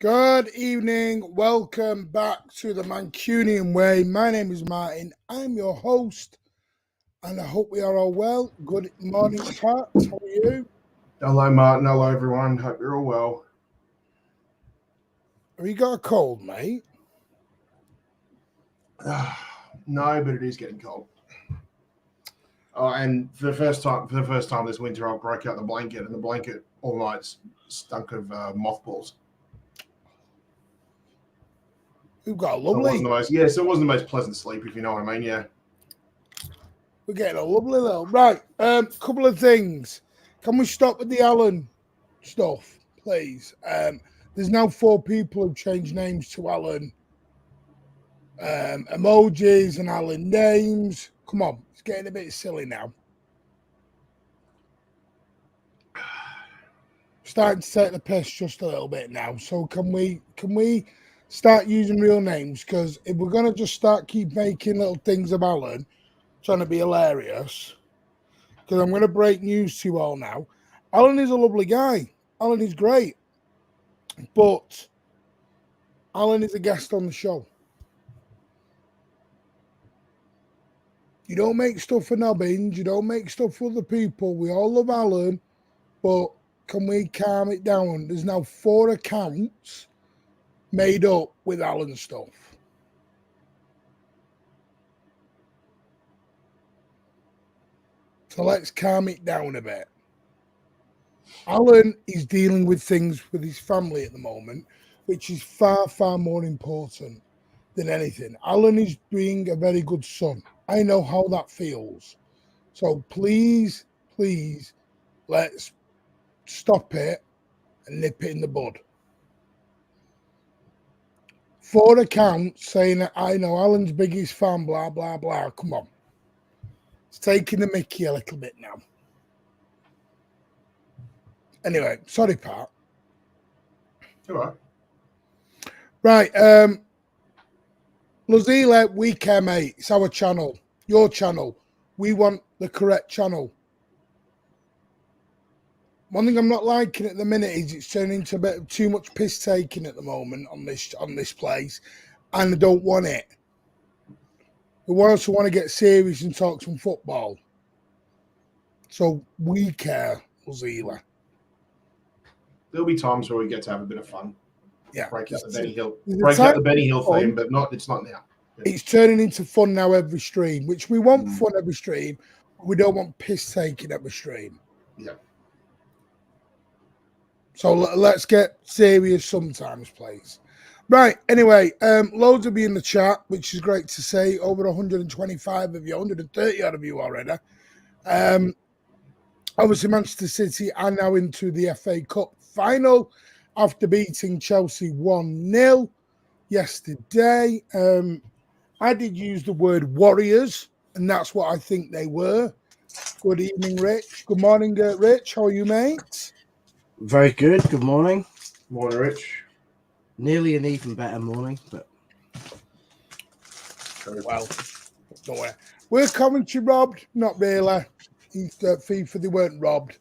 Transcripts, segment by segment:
Good evening. Welcome back to the Mancunian Way. My name is Martin. I'm your host, and I hope we are all well. Good morning, Pat. How are you? Hello, Martin. Hello, everyone. Hope you're all well. Have you got a cold, mate? No, but it is getting cold. Oh, and for the first time this winter, I broke out the blanket, and the blanket all night stunk of mothballs. We've got a So it wasn't lovely. the most pleasant sleep, if you know what I mean. Yeah. We're getting a lovely little right. Couple of things. Can we stop with the Alan stuff, please? There's now 4 people who've changed names to Alan. Emojis and Alan names. Come on, it's getting a bit silly now. Starting to take the piss just a little bit now. So can we start using real names? Because if we're gonna just keep making little things of Alan, trying to be hilarious, because I'm gonna break news to you all now. Alan is a lovely guy. Alan is great, but Alan is a guest on the show. You don't make stuff for nobbins. You don't make stuff for other people. We all love Alan, but can we calm it down? There's now 4 accounts made up with Alan stuff. So let's calm it down a bit. Alan is dealing with things with his family at the moment, which is far, far more important than anything. Alan is being a very good son. I know how that feels. So please, let's stop it and nip it in the bud. 4 accounts saying that I know Alan's biggest fan, blah, blah, blah. Come on. It's taking the mickey a little bit now. Anyway, sorry, Pat. All right. Right. Lozila, we care, mate. It's our channel. Your channel. We want the correct channel. One thing I'm not liking at the minute is it's turning into a bit of too much piss taking at the moment on this place, and I don't want it. We also want to get serious and talk some football. So we care, Lozila. There'll be times where we get to have a bit of fun. Yeah. Break out the Benny Hill theme, but it's not now. It's turning into fun now every stream, which we want fun every stream. But we don't want piss taking every stream. Yeah. So let's get serious sometimes, please. Right. Anyway, loads of you in the chat, which is great to see. Over 125 of you, 130 out of you already. Obviously, Manchester City are now into the FA Cup final after beating Chelsea 1-0 yesterday. I did use the word warriors, and that's what I think they were. Good evening, Rich. Good morning, Rich. How are you, mate? Very good. Good morning. Morning, Rich. Nearly an even better morning, but well, don't worry. Were Coventry robbed? Not really. FIFA, they weren't robbed.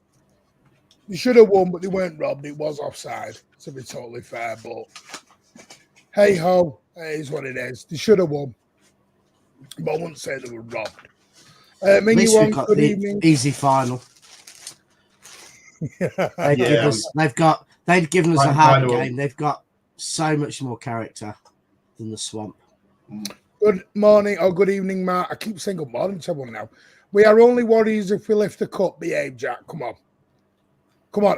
They should have won, but they weren't robbed. It was offside, to be totally fair. But hey ho, it is what it is. They should have won, but I wouldn't say they were robbed. at least we've got the evening. easy final. They'd given us a hard game. They've got so much more character than the Swamp. Good morning or good evening, Matt. I keep saying good morning to everyone now. We are only warriors if we lift the cup. Behave, Jack. Come on.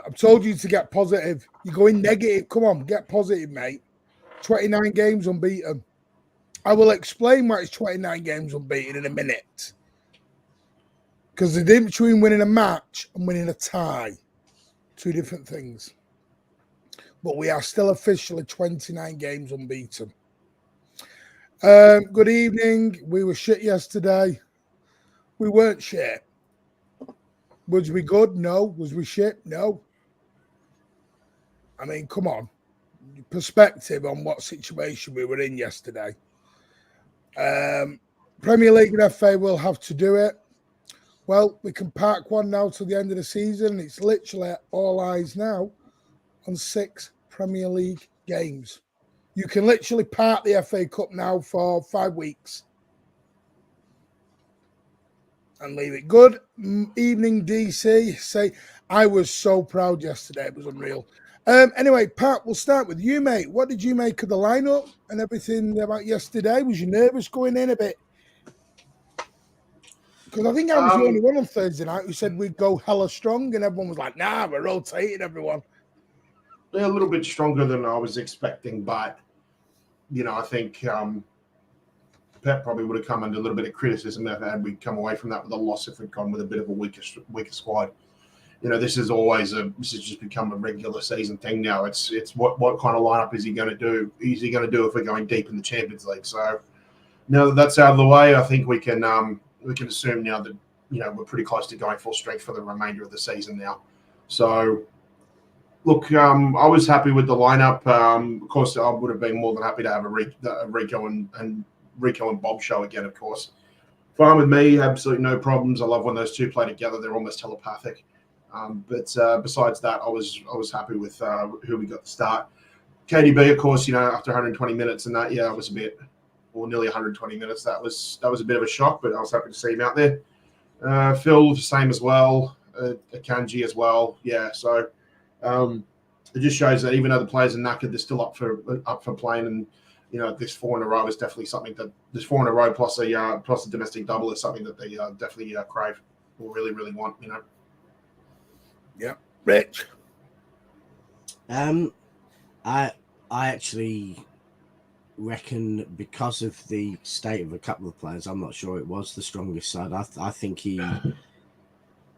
I've told you to get positive. You're going negative. Come on, get positive, mate. 29 games unbeaten. I will explain why it's 29 games unbeaten in a minute. Because the difference between winning a match and winning a tie, 2 different things. But we are still officially 29 games unbeaten. Good evening. We were shit yesterday. We weren't shit. Was we good? No. Was we shit? No. I mean, come on. Perspective on what situation we were in yesterday. Premier League and FA will have to do it. Well, we can park one now till the end of the season. It's literally all eyes now on 6 Premier League games. You can literally park the FA Cup now for 5 weeks. And leave it. Good evening, DC. Say, I was so proud yesterday. It was unreal. Anyway, Pat, we'll start with you, mate. What did you make of the lineup and everything about yesterday? Was you nervous going in a bit? Because I think I was the only one on Thursday night who said we'd go hella strong, and everyone was like, nah, we're rotating everyone. They're a little bit stronger than I was expecting, but, I think Pep probably would have come under a little bit of criticism had we come away from that with a loss if we'd gone with a bit of a weaker squad. This is just become a regular season thing now. It's what kind of lineup is he going to do? Is he going to do if we're going deep in the Champions League? So now that that's out of the way, I think we can assume now that we're pretty close to going full strength for the remainder of the season now. So look, I was happy with the lineup. Of course, I would have been more than happy to have a Rico and Bob show again, of course. Fine with me, absolutely no problems. I love when those two play together. They're almost telepathic. But besides that, I was happy with who we got to start. KDB, of course, after 120 minutes and that, it was a bit, or nearly 120 minutes. That was a bit of a shock, but I was happy to see him out there. Phil, same as well. Akanji as well. Yeah, so it just shows that even though the players are knackered, they're still up for playing. And this 4 in a row is definitely something that this 4 in a row plus a domestic double is something that they definitely crave or really, really want. Yeah, Rich. I actually reckon because of the state of a couple of players, I'm not sure it was the strongest side. I think he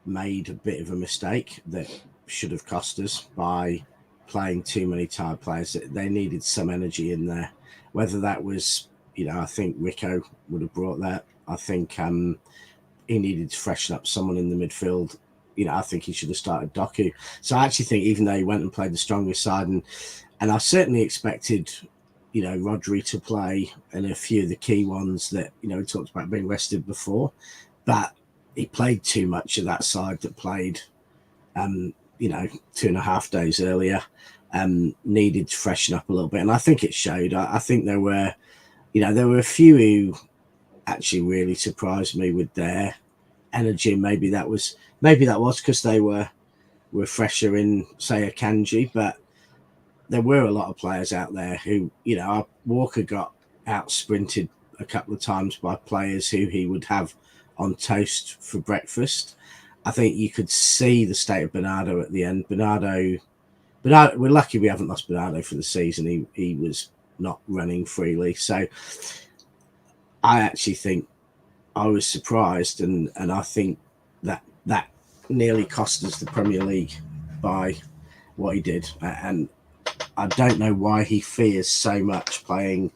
made a bit of a mistake that should have cost us by playing too many tired players. They needed some energy in there. Whether that was, I think Rico would have brought that. I think he needed to freshen up someone in the midfield. I think he should have started Doku. So I actually think even though he went and played the strongest side, and I certainly expected, Rodri to play and a few of the key ones that, we talked about being rested before, but he played too much of that side that played, 2.5 days earlier, needed to freshen up a little bit. And I think it showed. I think there were a few who actually really surprised me with their energy. Maybe that was because they were fresher in, say, Akanji, but there were a lot of players out there who, Walker got out sprinted a couple of times by players who he would have on toast for breakfast. I think you could see the state of Bernardo at the end. Bernardo, we're lucky we haven't lost Bernardo for the season. He was not running freely. So I actually think I was surprised, and I think that nearly cost us the Premier League by what he did. And I don't know why he fears so much playing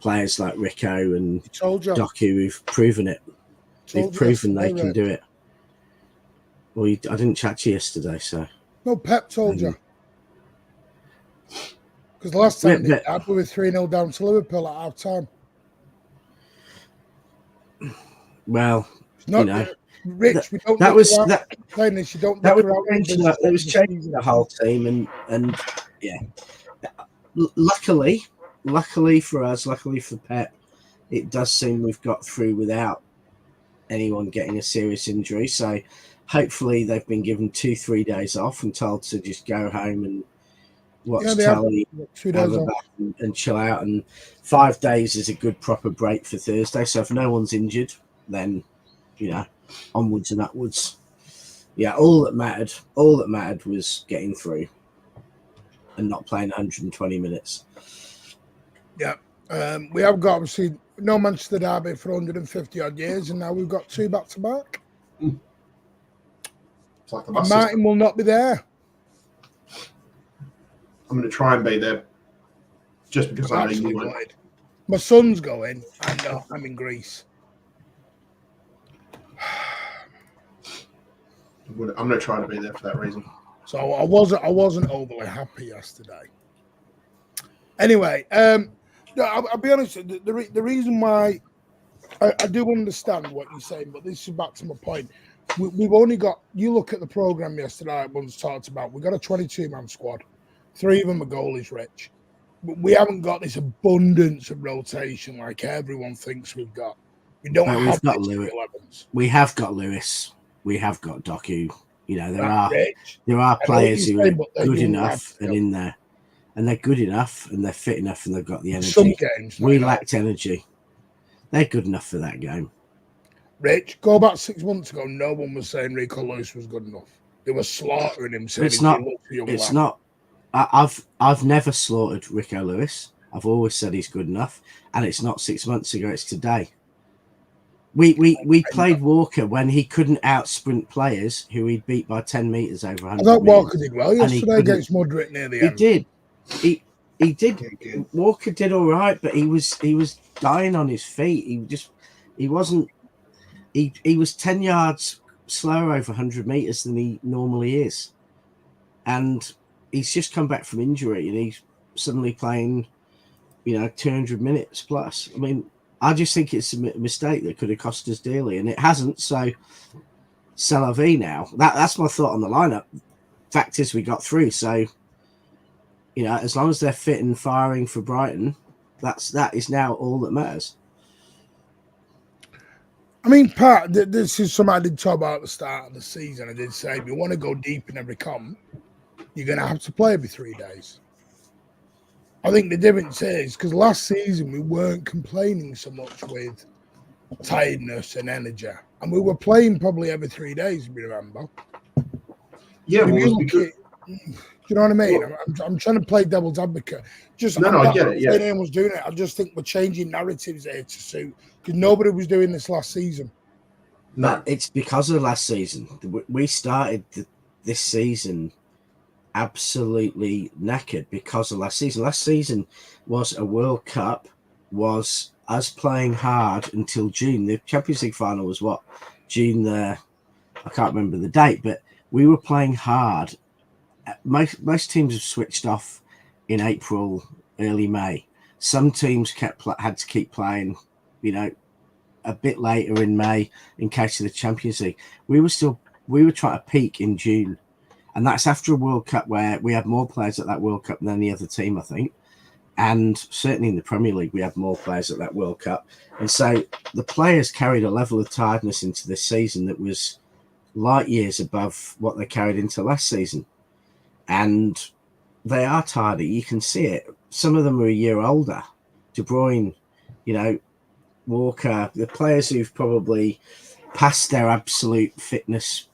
players like Rico and Doku who've proven it. They've proven they can do it. Well, I didn't chat to you yesterday, so. No, Pep told you. Because the last time we were 3-0 down to Liverpool at half time. Well, Rich, we don't. That was that. Playing this, you don't. That was changing the whole team, and yeah. Luckily for us, luckily for Pep, it does seem we've got through without anyone getting a serious injury. So hopefully they've been given 2-3 days off and told to just go home and watch telly, and chill out. And 5 days is a good proper break for Thursday. So if no one's injured, then onwards and upwards. Yeah, all that mattered was getting through and not playing 120 minutes. Yeah. We have got, obviously, no Manchester derby for 150 odd years, and now we've got 2 back to back. It's like the Martin will not be there. I'm going to try and be there just because I know you won't. My son's going, and I'm in Greece. I'm going to try to be there for that reason. So I wasn't overly happy yesterday. Anyway, I'll be honest. The reason why I do understand what you're saying, but this is back to my point. We've only got. You look at the program yesterday. Everyone's talked about. We've got a 22-man squad. 3 of them are goalies, Rich. But we haven't got this abundance of rotation like everyone thinks we've got. We don't have we've got this Lewis. 11s. We have got Lewis. We have got Doku. You know, there are I players who are good enough lads, and in there, and they're good enough and they're fit enough and they've got the energy. Some games we lacked energy. They're good enough for that game. Rich, go back 6 months ago. No one was saying Rico Lewis was good enough. They were slaughtering him. Saying It's not. I've never slaughtered Rico Lewis. I've always said he's good enough, and it's not 6 months ago. It's today. We played Walker when he couldn't out sprint players who he'd beat by 10 meters over 100. I thought Walker did well yesterday against Modric near the end. He did. Walker did all right, but he was dying on his feet. He was 10 yards slower over 100 meters than he normally is, and he's just come back from injury and he's suddenly playing 200 minutes plus. I mean, I just think it's a mistake that could have cost us dearly, and it hasn't. So, c'est la vie now. That's my thought on the lineup. Fact is, we got through. So, as long as they're fit and firing for Brighton, that is now all that matters. I mean, Pat, this is something I did talk about at the start of the season. I did say, if you want to go deep in every comp, you're going to have to play every 3 days. I think the difference is because last season we weren't complaining so much with tiredness and energy, and we were playing probably every 3 days, if you remember. Yeah, do you know what I mean? I'm trying to play devil's advocate. I get it. Yeah, anyone was doing it. I just think we're changing narratives here to suit because nobody was doing this last season. No, it's because of last season. We started this season absolutely knackered because of last season. Last season was a World Cup, was us playing hard until June. The Champions League final was what? June I can't remember the date, but we were playing hard. Most teams have switched off in April, early May. Some teams had to keep playing, a bit later in May in case of the Champions League. We were trying to peak in June. And that's after a World Cup where we had more players at that World Cup than any other team, I think. And certainly in the Premier League, we had more players at that World Cup. And so the players carried a level of tiredness into this season that was light years above what they carried into last season. And they are tired. You can see it. Some of them are a year older. De Bruyne, Walker, the players who've probably passed their absolute fitness,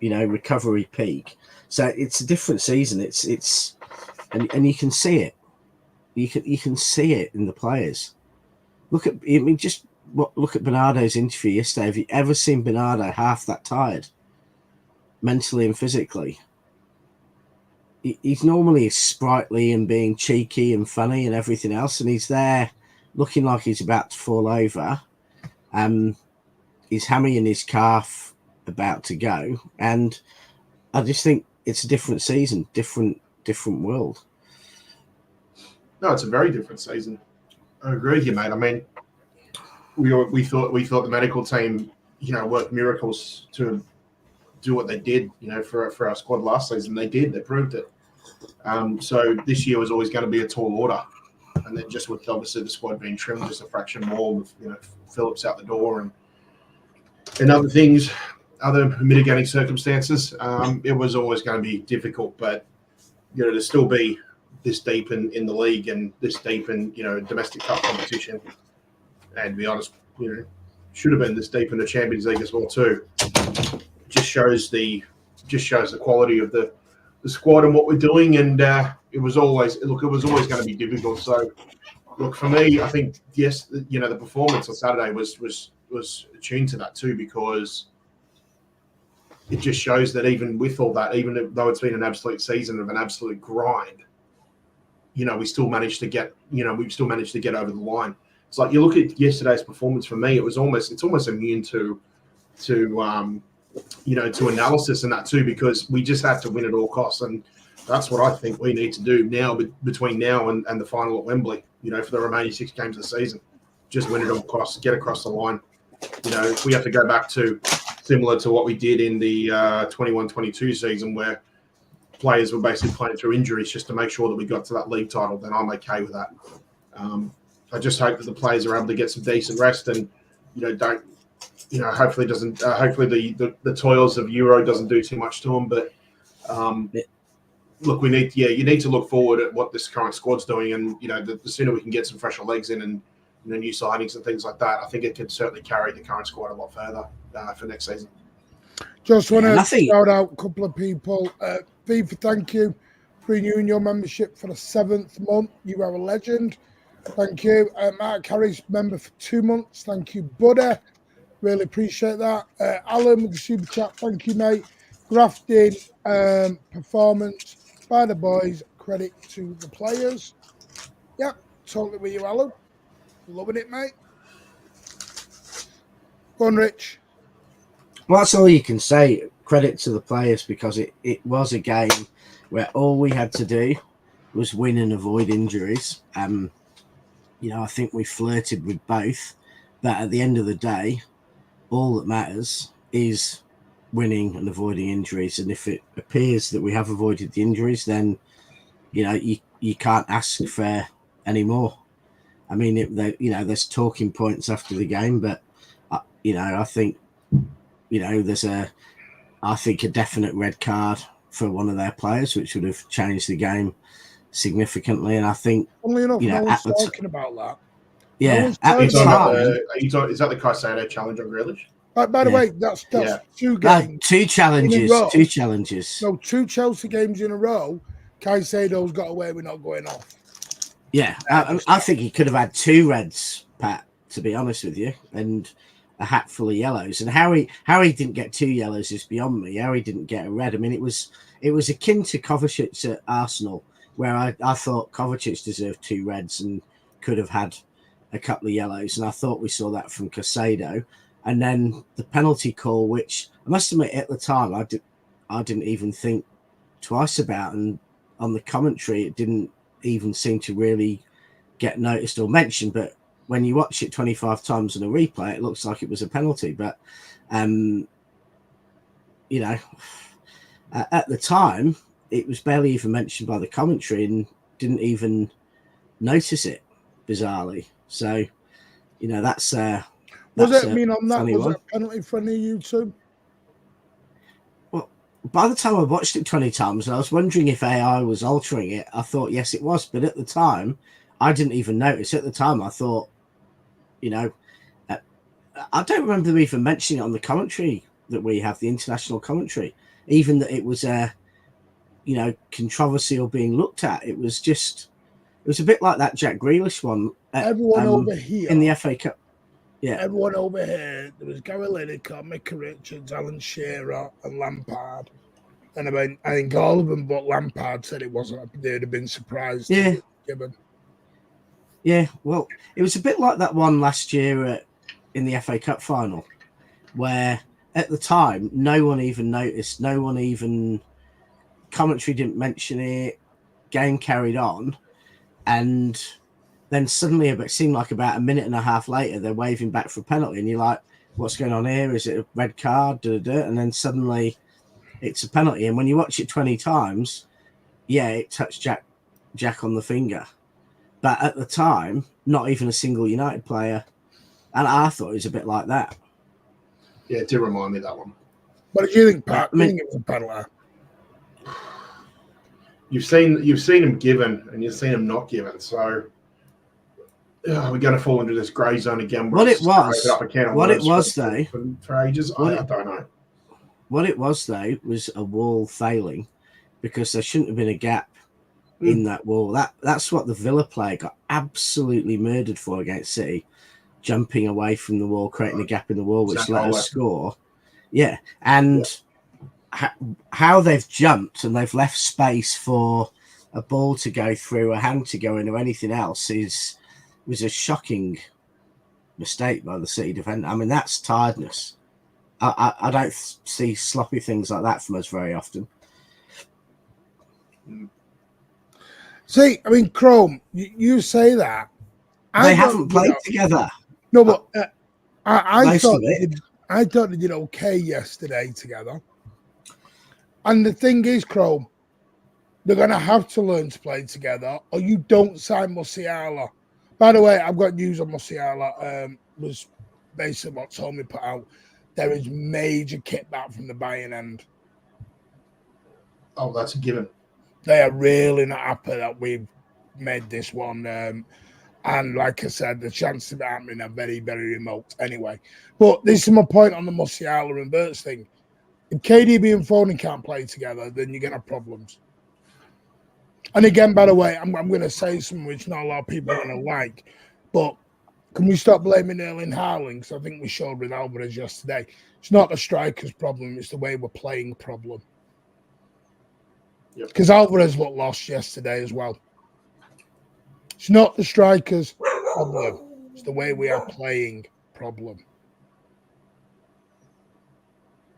recovery peak. So it's a different season. And you can see it. You can see it in the players. Look at Bernardo's interview yesterday. Have you ever seen Bernardo half that tired, mentally and physically? He's normally sprightly and being cheeky and funny and everything else, and he's there looking like he's about to fall over. His hammy and his calf about to go, and I just think it's a different season, different world. No, it's a very different season. I agree with you, mate. I mean, we thought the medical team, worked miracles to do what they did, for our squad last season. They did. They proved it. So this year was always going to be a tall order, and then just with obviously the squad being trimmed just a fraction more, with Phillips out the door and other things, other mitigating circumstances, it was always going to be difficult. But to still be this deep in the league and this deep in domestic cup competition, and to be honest, should have been this deep in the Champions League as well too. Just shows the quality of the squad and what we're doing, and it was always going to be difficult. So look, for me, I think yes, the performance on Saturday was attuned to that too, because it just shows that even with all that, even though it's been an absolute season of an absolute grind, we still managed to get over the line. It's like you look at yesterday's performance. For me, it's almost immune to analysis and that too, because we just had to win at all costs, and that's what I think we need to do now between now and the final at Wembley. For the remaining 6 games of the season, just win at all costs, get across the line. If we have to go back to similar to what we did in the 21-22 season, where players were basically playing through injuries just to make sure that we got to that league title, then I'm okay with that. I just hope that the players are able to get some decent rest and, don't, hopefully the toils of Euro doesn't do too much to them. But look, you need to look forward at what this current squad's doing, and the sooner we can get some fresher legs in and new signings and things like that, I think it can certainly carry the current squad a lot further for next season. Just want to shout out a couple of people. FIFA, thank you for renewing your membership for the 7th month. You are a legend. Thank you. Mark Harris, member for 2 months. Thank you, buddy. Really appreciate that. Alan with the super chat. Thank you, mate. Grafting performance by the boys. Credit to the players. Yep, totally with you, Alan. Loving it, mate. Go on, Rich. Well, that's all you can say. Credit to the players, because it was a game where all we had to do was win and avoid injuries. I think we flirted with both, but at the end of the day, all that matters is winning and avoiding injuries. And if it appears that we have avoided the injuries, then you can't ask for any more. I mean, there's talking points after the game, but I think there's a definite red card for one of their players, which would have changed the game significantly. And I think, funnily enough, no one's talking about that. Yeah, no is that the Caicedo challenge on Grealish? By the way, that's 2 games. 2 challenges. 2 challenges. No, 2 Chelsea games in a row. Caicedo's got away with not going off. Yeah, I think he could have had 2 reds, Pat, to be honest with you, and a hat full of yellows. And how he didn't get 2 yellows is beyond me. How he didn't get a red. I mean, it was akin to Kovacic at Arsenal, where I thought Kovacic deserved 2 reds and could have had a couple of yellows. And I thought we saw that from Caicedo. And then the penalty call, which I must admit at the time I didn't even think twice about, and on the commentary it didn't even seem to really get noticed or mentioned. But when you watch it 25 times in a replay, it looks like it was a penalty. But at the time it was barely even mentioned by the commentary, and didn't even notice it, bizarrely. So that's was it on that? Was that a penalty for any YouTube? Well, by the time I watched it 20 times, and I was wondering if AI was altering it, I thought yes, it was. But at the time, I didn't even notice. At the time, I thought, I don't remember them even mentioning it on the commentary that we have, the international commentary, even that it was controversy or being looked at. It was a bit like that Jack Grealish one. Everyone over here in the FA Cup. Yeah, everyone over here. There was Gary Lineker, Mickey Richards, Alan Shearer, and Lampard. And I think all of them, but Lampard said it wasn't. They'd have been surprised. Yeah, given. Yeah. Well, it was a bit like that one last year in the FA Cup final, where at the time no one even noticed. No one even commentary didn't mention it. Game carried on, and then suddenly, it seemed like about a minute and a half later, they're waving back for a penalty, and you're like, "What's going on here? Is it a red card?" And then suddenly, it's a penalty. And when you watch it 20 times, yeah, it touched Jack on the finger, but at the time, not even a single United player. And I thought it was a bit like that. Yeah, it did remind me of that one. What did you think, Pat? I think it was a penalty. You've seen him given, and you've seen him not given. So we're going to fall into this grey zone again. What it was though, for ages, I don't know. What it was though was a wall failing, because there shouldn't have been a gap in that wall. That's what the Villa player got absolutely murdered for against City, jumping away from the wall, creating a gap in the wall, which let us score. Yeah, and how they've jumped and they've left space for a ball to go through, a hand to go in, or anything else was a shocking mistake by the City defender. I mean, that's tiredness. I don't see sloppy things like that from us very often. See, I mean, Chrome, you say that. They haven't played together. No, but I thought they did okay yesterday together. And the thing is, Chrome, They're going to have to learn to play together, or you don't sign Musiala. By the way, I've got news on Musiala. Was basically what Tommy put out. There is major kickback from the Bayern end. Oh, that's a given. They are really not happy that we've made this one. And like I said, the chances of it happening are very, very remote anyway. But this is my point on the Musiala and Burts thing. If KDB and Foden can't play together, then you're going to have problems. And again, by the way, I'm going to say something which not a lot of people are going to like, but can we stop blaming Erling Haaland? Because I think we showed with Alvarez yesterday. It's not the striker's problem, it's the way we're playing problem. Because Alvarez looked lost yesterday as well. It's not the striker's problem, it's the way we are playing problem.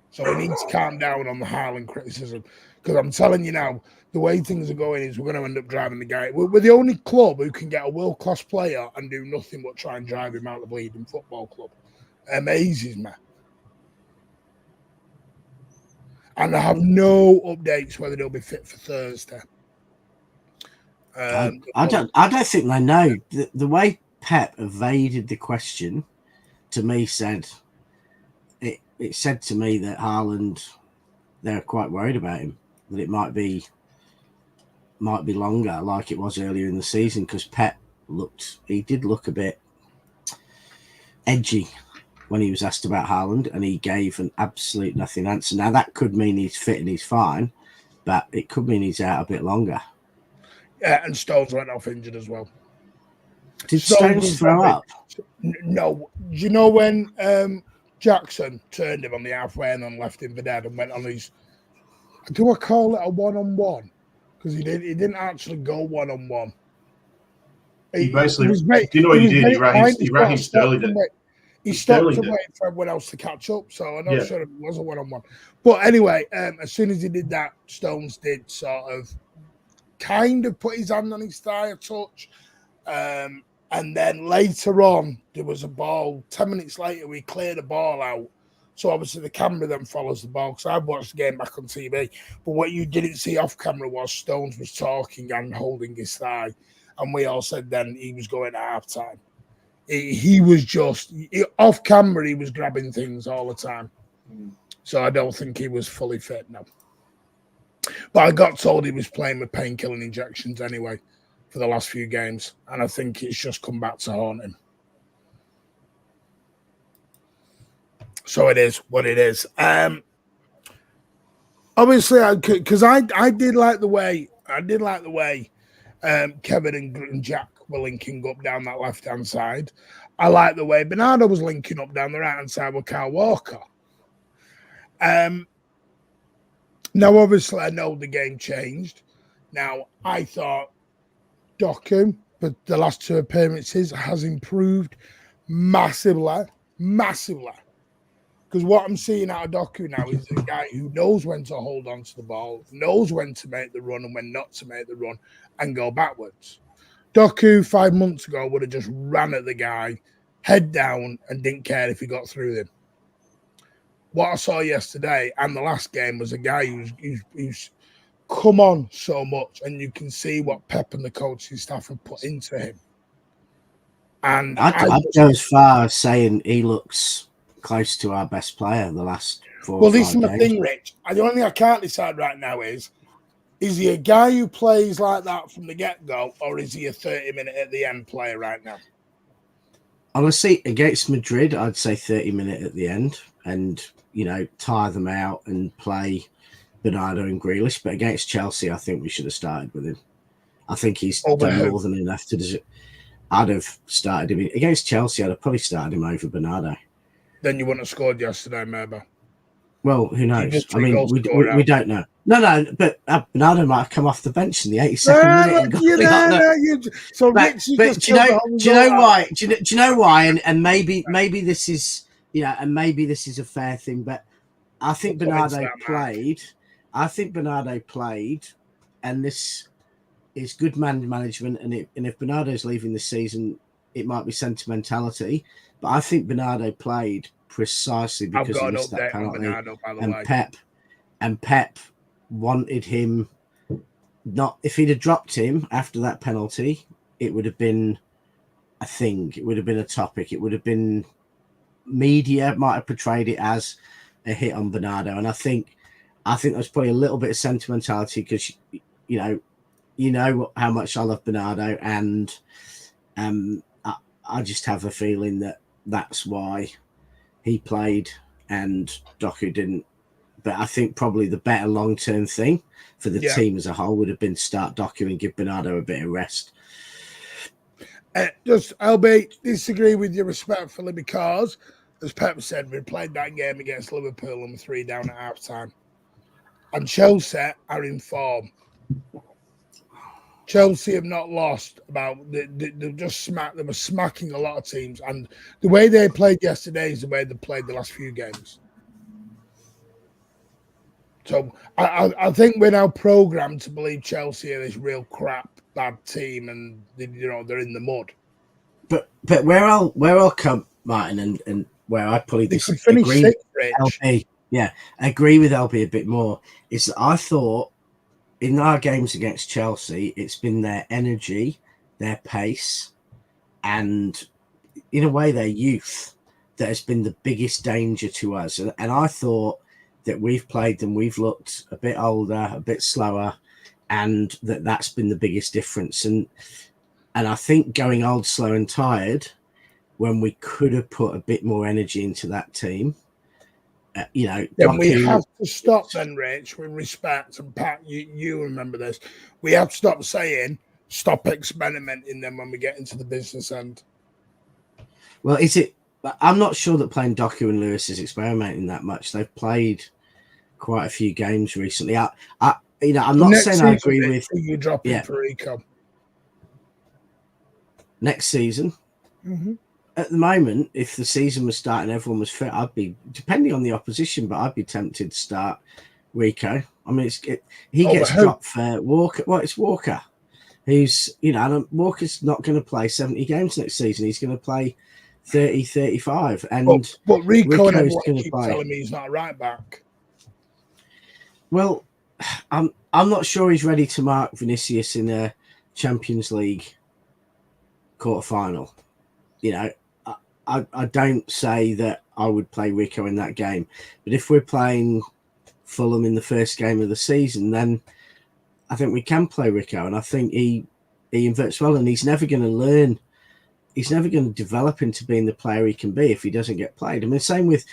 So we need to calm down on the Haaland criticism. Because I'm telling you now, the way things are going is we're going to end up driving the guy. We're the only club who can get a world-class player and do nothing but try and drive him out of the bleeding football club. It amazes me. And I have no updates whether they'll be fit for Thursday. I don't think they know. The way Pep evaded the question to me said it said to me that Haaland, they're quite worried about him, that it might be longer like it was earlier in the season, because Pep did look a bit edgy when he was asked about Haaland, and he gave an absolute nothing answer. Now that could mean he's fit and he's fine, but it could mean he's out a bit longer. Yeah, and Stones went off injured as well. Did Stones throw up? No. Do you know when Jackson turned him on the halfway and then left him for dead and went on his, do I call it a one-on-one? Because he didn't actually go one-on-one. He basically, do you know what he did? He ran his Sterling. He stopped to wait for everyone else to catch up, so I'm not sure if it was a one-on-one. But anyway, as soon as he did that, Stones did sort of kind of put his hand on his thigh a touch. And then later on, there was a ball. 10 minutes later, we cleared the ball out. So obviously the camera then follows the ball, because I've watched the game back on TV. But what you didn't see off camera was Stones was talking and holding his thigh. And we all said then he was going at half time. He was just, off camera, he was grabbing things all the time. So I don't think he was fully fit now. But I got told he was playing with painkilling injections anyway for the last few games. And I think it's just come back to haunt him. So it is what it is. Obviously, because I did like the way Kevin and Jack were linking up down that left-hand side. I like the way Bernardo was linking up down the right-hand side with Kyle Walker. Now, obviously, I know the game changed. Now, I thought Doku, but the last two appearances, has improved massively. Because what I'm seeing out of Doku now is a guy who knows when to hold on to the ball, knows when to make the run and when not to make the run and go backwards. Doku 5 months ago would have just ran at the guy, head down, and didn't care if he got through him. What I saw yesterday and the last game was a guy who's come on so much, and you can see what Pep and the coaching staff have put into him. And I'd go as far as saying he looks close to our best player the last 4 Well, or 5 this is my games. thing, Rich. The only thing I can't decide right now is he a guy who plays like that from the get-go, or is he a 30-minute at the end player right now? Honestly, against Madrid, I'd say 30-minute at the end and, tire them out and play Bernardo and Grealish. But against Chelsea, I think we should have started with him. I think he's done more than enough to deserve. I'd have started him. Against Chelsea, I'd have probably started him over Bernardo. Then you wouldn't have scored yesterday, maybe. Well, who knows? I mean, we don't know. No, but Bernardo might have come off the bench in the 82nd minute. But do you know why? Do you know why? And maybe this is and maybe this is a fair thing. But I think Bernardo played. And this is good man management. And if Bernardo's leaving this season, it might be sentimentality. But I think Bernardo played precisely because he missed that penalty. Bernardo, by the way. Pep wanted him if he'd have dropped him after that penalty, it would have been a thing. It would have been a topic. It would have been media might have portrayed it as a hit on Bernardo, and I think there's probably a little bit of sentimentality because you know how much I love Bernardo, and I just have a feeling that that's why he played and Doku didn't. But I think probably the better long-term thing for the team as a whole would have been to start Doku and give Bernardo a bit of rest. I'll disagree with you respectfully because, as Pep said, we played that game against Liverpool and 3 down at half time. And Chelsea are in form. Chelsea have not lost they've just smacked. They were smacking a lot of teams, and the way they played yesterday is the way they played the last few games. So I think we're now programmed to believe Chelsea are this real crap, bad team, and they're in the mud. But where I'll come, Martin, and where I probably disagree with LB, agree with LB a bit more, is that I thought in our games against Chelsea, it's been their energy, their pace, and in a way their youth that has been the biggest danger to us. And I thought that we've played them, we've looked a bit older, a bit slower, and that's been the biggest difference. And I think going old, slow and tired when we could have put a bit more energy into that team, then we have to stop then, Rich, with respect, and Pat, you remember this, we have to stop experimenting then when we get into the business end. Well, I'm not sure that playing Doku and Lewis is experimenting that much. They've played quite a few games recently. I'm not saying I agree with you dropping for Rico next season. Mm-hmm. At the moment, if the season was starting, everyone was fit, I'd be, depending on the opposition, but I'd be tempted to start Rico. I mean, he gets dropped for Walker. Well, it's Walker, who's, Walker's not going to play 70 games next season. He's going to play 30, 35. And but Rico's going to play. Telling me he's not right back. Well, I'm not sure he's ready to mark Vinicius in a Champions League quarterfinal. I don't say that I would play Rico in that game, but if we're playing Fulham in the first game of the season, then I think we can play Rico, and I think he inverts well, and he's never going to learn. He's never going to develop into being the player he can be if he doesn't get played. I mean, same with,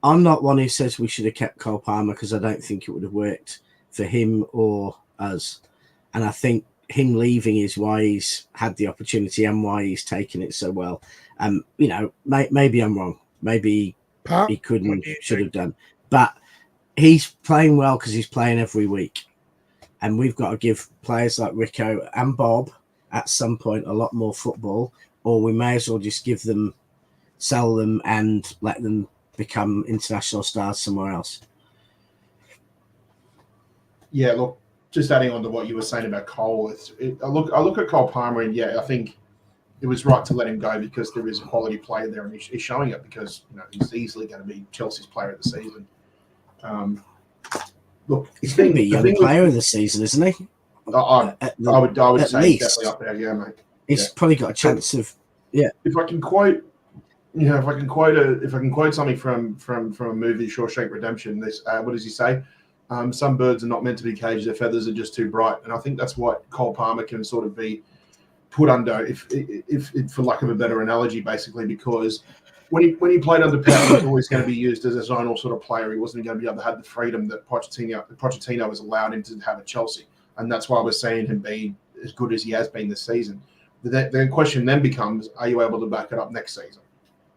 I'm not one who says we should have kept Cole Palmer because I don't think it would have worked for him or us, and I think him leaving is why he's had the opportunity and why he's taken it so well. Maybe I'm wrong. Maybe he couldn't, should have done. But he's playing well because he's playing every week. And we've got to give players like Rico and Bob at some point a lot more football, or we may as well just sell them and let them become international stars somewhere else. Yeah, look, just adding on to what you were saying about Cole, I look at Cole Palmer, and I think it was right to let him go because there is a quality player there, and he's showing it because he's easily going to be Chelsea's player of the season. Look, he's going to be young player of the season, isn't he? I would say least. He's definitely up there, yeah, mate. He's probably got a chance of If I can quote, if I can quote something from a movie, Shawshank Redemption, this what does he say? Some birds are not meant to be caged; their feathers are just too bright. And I think that's what Cole Palmer can sort of be put under, if for lack of a better analogy, basically, because when he played under Pep, he was always going to be used as a zonal sort of player. He wasn't going to be able to have the freedom that Pochettino has allowed him to have at Chelsea, and that's why we're seeing him be as good as he has been this season. The question then becomes: are you able to back it up next season?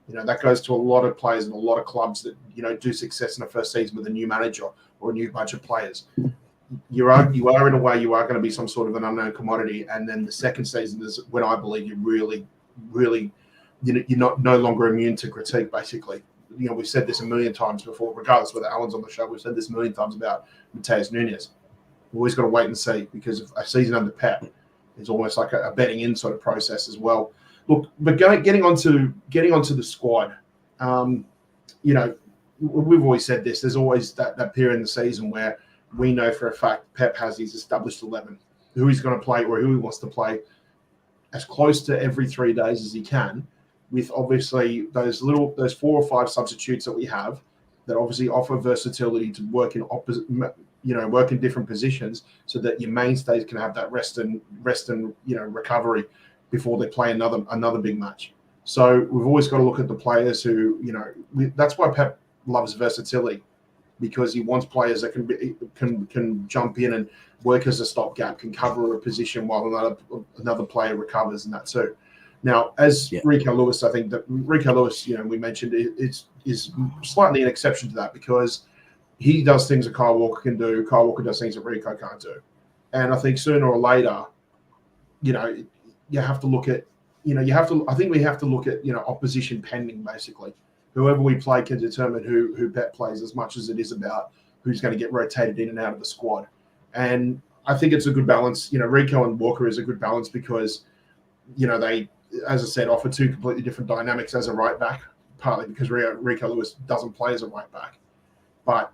That goes to a lot of players and a lot of clubs that do success in the first season with a new manager or a new bunch of players. You are in a way you are going to be some sort of an unknown commodity, and then the second season is when I believe you really you're no longer immune to critique. Basically, we've said this a million times before, regardless whether Alan's on the show. We've said this a million times about Mateus Nunes. We've always got to wait and see, because a season under Pep is almost like a betting in sort of process as well. Look, but getting onto the squad, we've always said this. There's always that period in the season where we know for a fact Pep has his established 11, who he's going to play or who he wants to play as close to every 3 days as he can, with obviously those 4 or 5 substitutes that we have that obviously offer versatility to work in work in different positions, so that your mainstays can have that rest and recovery before they play another big match. So we've always got to look at the players who, that's why Pep loves versatility, because he wants players that can jump in and work as a stopgap, can cover a position while another player recovers, and that too. Now, as Rico Lewis, I think that Rico Lewis, we mentioned, is slightly an exception to that, because he does things that Kyle Walker can do. Kyle Walker does things that Rico can't do. And I think sooner or later, you have to look at, I think we have to look at, opposition pending, basically. Whoever we play can determine who Pep plays, as much as it is about who's going to get rotated in and out of the squad. And I think it's a good balance. Rico and Walker is a good balance because, they, as I said, offer 2 completely different dynamics as a right back, partly because Rico Lewis doesn't play as a right back. But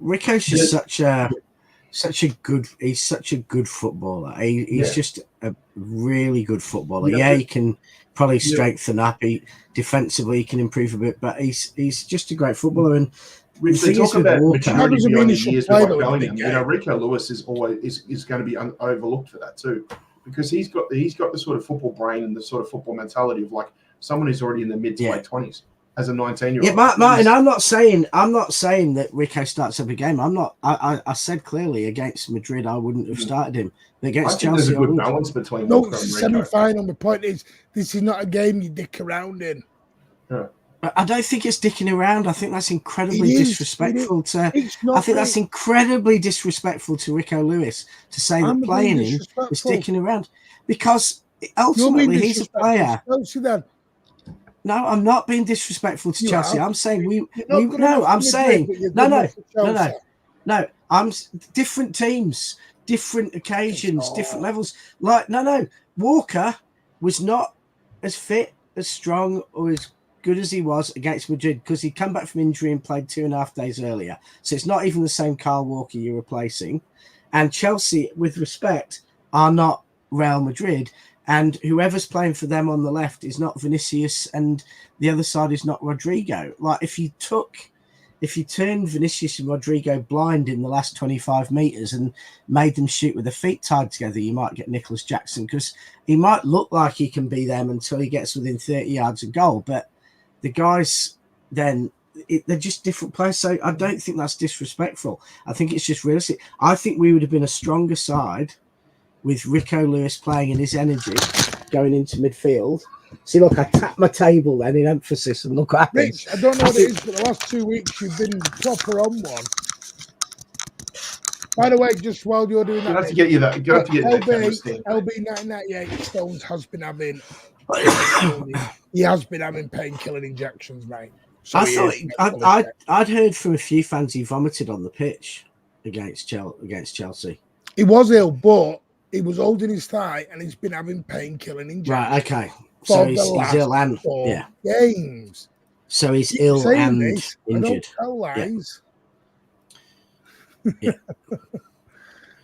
Rico's just such a good footballer. He's just a really good footballer. Yeah, he can probably strengthen up. Defensively, he can improve a bit, but he's just a great footballer. And Rich, they talk about maturity beyond the years with Bellingham. Rico Lewis is going to be overlooked for that too, because he's got the sort of football brain and the sort of football mentality of like someone who's already in the mid to late 20s. As a 19-year-old. Yeah, Martin, I'm not saying that Rico starts every game. I said clearly against Madrid I wouldn't have started him. But against Chelsea, there's a good balance between no, Walker and it's Rico. semi-final. The point is, this is not a game you dick around in. Yeah. I don't think it's dicking around. I think that's incredibly disrespectful to. I think that's incredibly disrespectful to Rico Lewis to say that playing him is dicking around, because ultimately he's a player. No, I'm not being disrespectful to Chelsea. I'm saying I'm different teams, different occasions, different levels. Walker was not as fit, as strong, or as good as he was against Madrid, because he'd come back from injury and played 2.5 days earlier. So it's not even the same Kyle Walker you're replacing. And Chelsea, with respect, are not Real Madrid. And whoever's playing for them on the left is not Vinicius, and the other side is not Rodrigo. Like, if you turned Vinicius and Rodrigo blind in the last 25 meters and made them shoot with their feet tied together, you might get Nicholas Jackson, because he might look like he can be them until he gets within 30 yards of goal. But the guys then, they're just different players. So I don't think that's disrespectful. I think it's just realistic. I think we would have been a stronger side with Rico Lewis playing in his energy, going into midfield. See, look, I tapped my table then in emphasis, and look what happens. Rich, I don't know what it is, but the last 2 weeks you've been proper on one. By the way, just while you're doing that, you have to get you that. You have to get LB 1998 Stones has been having. He has been having painkilling injections, mate. So I'd heard from a few fans he vomited on the pitch against Chelsea. He was ill, but he was holding his thigh, and he's been having painkilling injections. Right, okay. So he's ill and games. So he's ill and injured. I don't tell lies. Yeah.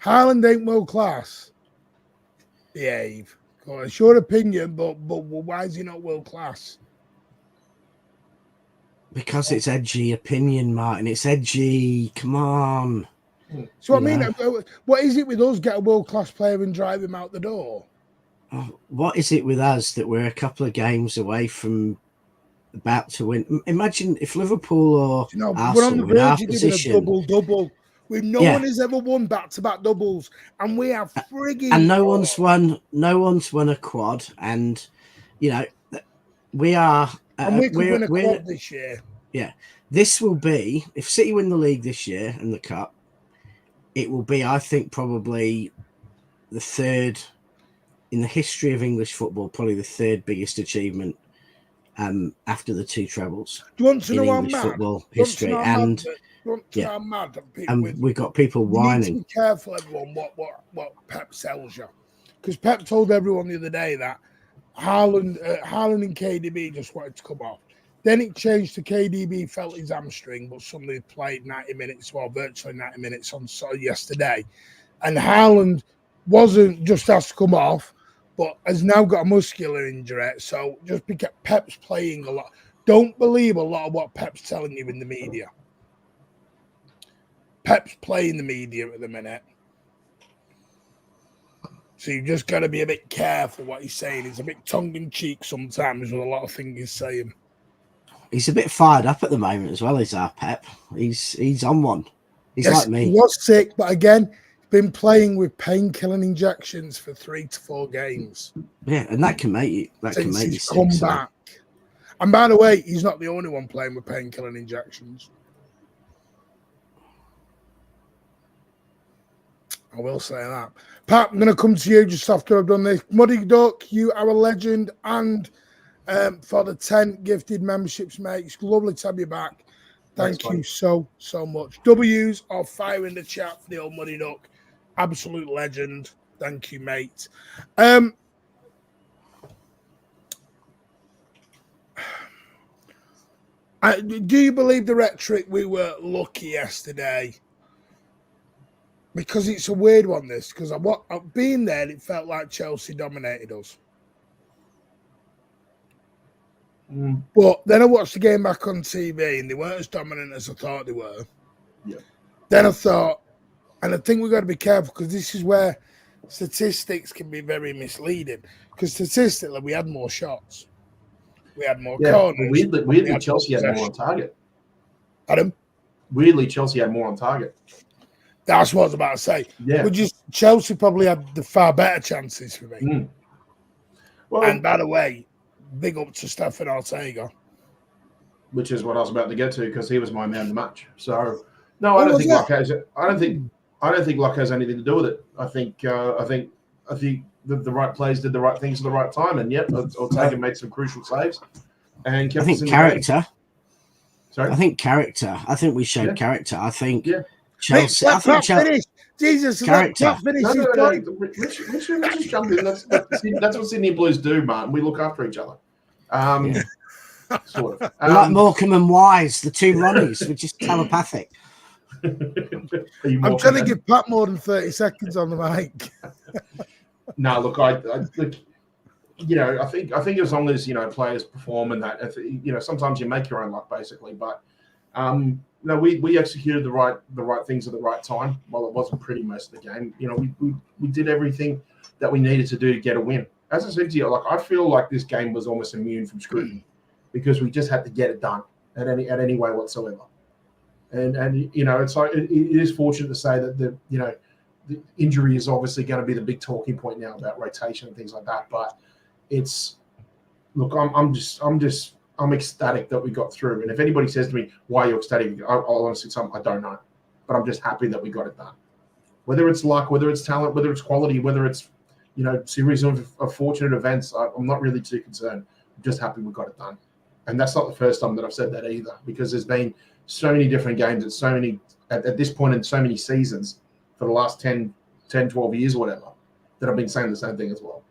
Haaland ain't world class. Behave. Well, it's your opinion, but why is he not world class? Because it's edgy opinion, Martin. It's edgy. Come on. So I mean, what is it with us? Get a world-class player and drive him out the door. What is it with us that we're a couple of games away from about to win? Imagine if Liverpool or Arsenal we're on the verge of position, a double. No one has ever won back-to-back doubles, and we have frigging. And no one's won a quad, and we are. And we could win a quad this year. Yeah, this will be, if City win the league this year and the cup, it will be, I think, probably the third in the history of English football, probably the third biggest achievement after the 2 trebles. Do you want to know in English football history? And we've got people whining. You need to be careful, everyone, what Pep sells you, because Pep told everyone the other day that Haaland and KDB just wanted to come off. Then it changed to KDB felt his hamstring, but suddenly played 90 minutes, well, virtually 90 minutes on yesterday. And Haaland wasn't just has to come off, but has now got a muscular injury. So just because Pep's playing a lot. Don't believe a lot of what Pep's telling you in the media. Pep's playing the media at the minute. So you've just got to be a bit careful what he's saying. He's a bit tongue-in-cheek sometimes with a lot of things he's saying. He's a bit fired up at the moment as well, is our Pep. He's on one. He's yes, like me. He was sick, but again, been playing with painkilling injections for 3 to 4 games. Yeah, and that can make you since you he's sick. come back. And by the way, he's not the only one playing with painkilling injections. I will say that. Pat, I'm going to come to you just after I've done this. Muddy Duck, you are a legend, and for the 10 gifted memberships, mate. It's lovely to have you back. Thank you so much. W's are fire in the chat for the old Muddy Duck. Absolute legend. Thank you, mate. Do you believe the rhetoric? We were lucky yesterday. Because it's a weird one, this. Because I've been there, it felt like Chelsea dominated us. But then I watched the game back on TV and they weren't as dominant as I thought they were. Yeah. Then I thought, and I think we've got to be careful because this is where statistics can be very misleading. Because statistically, we had more shots. We had more corners. Weirdly, Chelsea had more on target. Adam? Weirdly, Chelsea had more on target. That's what I was about to say. Yeah. Chelsea probably had the far better chances for me. Well, and by the way, big up to Stefan Ortega. Which is what I was about to get to because he was my man of the match. So no, I don't think luck has anything to do with it. I think the right players did the right things at the right time, and yet Ortega made some crucial saves and kept us in character. The game. Sorry? I think character. I think we showed character. I think Chelsea. Wait, let finish. Jesus, character. Finish no. Rich just jump in. That's what Sydney Blues do, Martin. We look after each other. Sort of. Like Morecambe and Wise, the two Ronnies, were just telepathic. I'm trying to give Pat more than 30 seconds on the mic. No, look, I think as long as players perform and that, sometimes you make your own luck basically. But we executed the right things at the right time. While it wasn't pretty most of the game, we did everything that we needed to do to get a win. As I said to you, I feel like this game was almost immune from scrutiny because we just had to get it done at any way whatsoever. And it's like it is fortunate to say that the injury is obviously going to be the big talking point now about rotation and things like that. But I'm ecstatic that we got through. And if anybody says to me, why are you ecstatic? I'll honestly tell them I don't know. But I'm just happy that we got it done. Whether it's luck, whether it's talent, whether it's quality, whether it's, series of fortunate events, I'm not really too concerned. I'm just happy we got it done. And that's not the first time that I've said that either, because there's been so many different games at this point in so many seasons for the last 10, 12 years or whatever, that I've been saying the same thing as well.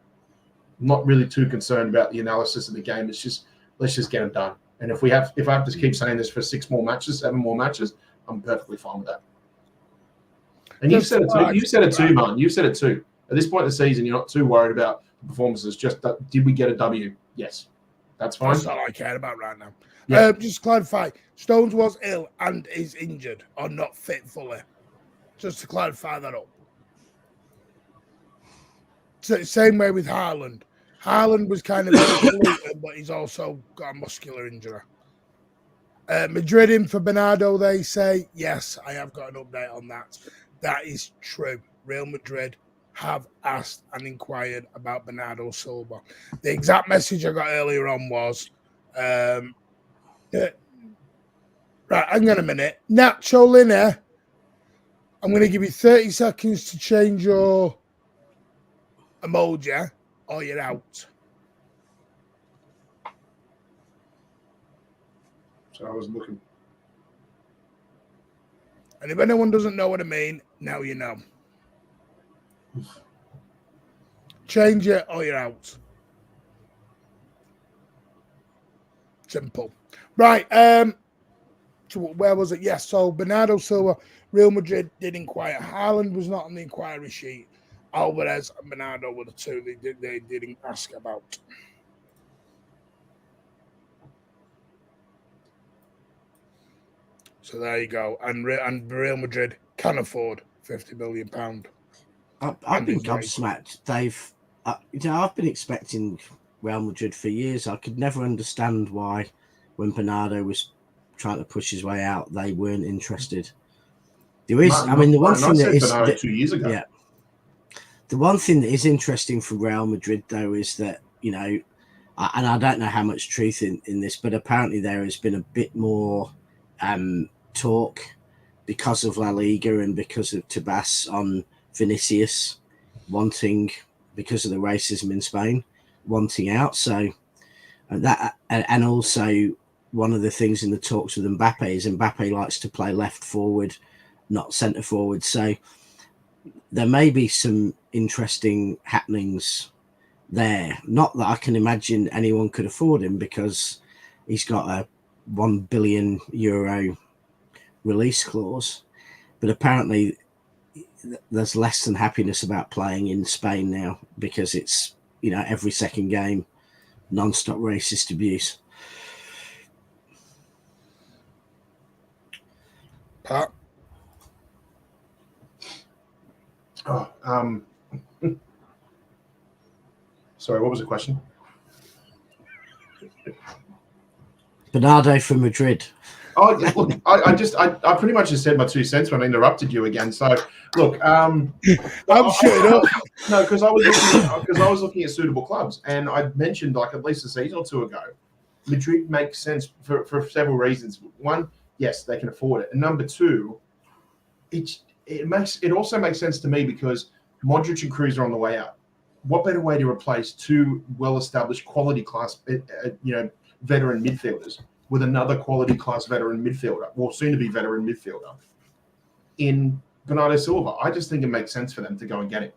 I'm not really too concerned about the analysis of the game. It's just, let's just get it done. And if I have to keep saying this for 7 more matches, I'm perfectly fine with that. And you've said it too. You've said it too, Martin. You've said it too. At this point in the season, you're not too worried about the performances. Just did we get a W? Yes. That's fine. That's all I care about right now. Yeah. Just to clarify, Stones was ill and is injured or not fit fully. Just to clarify that up. So, same way with Haaland. Haaland was kind of polluted, but he's also got a muscular injury. Madrid in for Bernardo, they say. Yes, I have got an update on that. That is true. Real Madrid have asked and inquired about Bernardo Silva. The exact message I got earlier on was, right, hang on a minute. Nacho Linear, I'm going to give you 30 seconds to change your emoji or you're out. So I was looking. And if anyone doesn't know what I mean, now you know. Change it or you're out. Simple. Right. So where was it? Yes. So Bernardo Silva, Real Madrid did inquire. Haaland was not on the inquiry sheet. Alvarez and Bernardo were the two they didn't ask about. So there you go. And Real Madrid can afford £50 million. I've been gobsmacked. I've been expecting Real Madrid for years. I could never understand why, when Bernardo was trying to push his way out, they weren't interested. There is, the one thing that is Bernardo 2 years ago. Yeah. The one thing that is interesting for Real Madrid, though, is that, and I don't know how much truth in this, but apparently there has been a bit more talk because of La Liga and because of Tebas on Vinicius wanting, because of the racism in Spain, wanting out. So that, and also one of the things in the talks with Mbappe is Mbappe likes to play left forward, not centre forward. So there may be some interesting happenings there. Not that I can imagine anyone could afford him because he's got a €1 billion release clause, but apparently there's less than happiness about playing in Spain now because it's, every second game, non-stop racist abuse. Pat? Sorry, what was the question? Bernardo from Madrid. Oh, look, I pretty much just said my 2 cents when I interrupted you again. So, look, I'm shut up. No, because I was looking at suitable clubs, and I mentioned like at least a season or two ago, Madrid makes sense for several reasons. One, yes, they can afford it, and number two, it also makes sense to me because Modric and Kroos are on the way out. What better way to replace two well-established quality class, veteran midfielders with another quality class veteran midfielder, or soon to be veteran midfielder, in Bernardo Silva? I just think it makes sense for them to go and get him.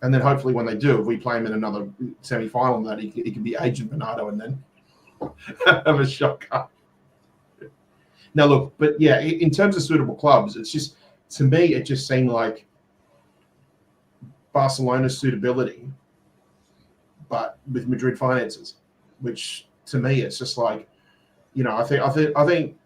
And then hopefully when they do, if we play him in another semi-final, that he can be Agent Bernardo and then have a shocker. Now look, but yeah, in terms of suitable clubs, it's just, to me, it just seemed like Barcelona's suitability, but with Madrid finances, which to me, it's just like, I think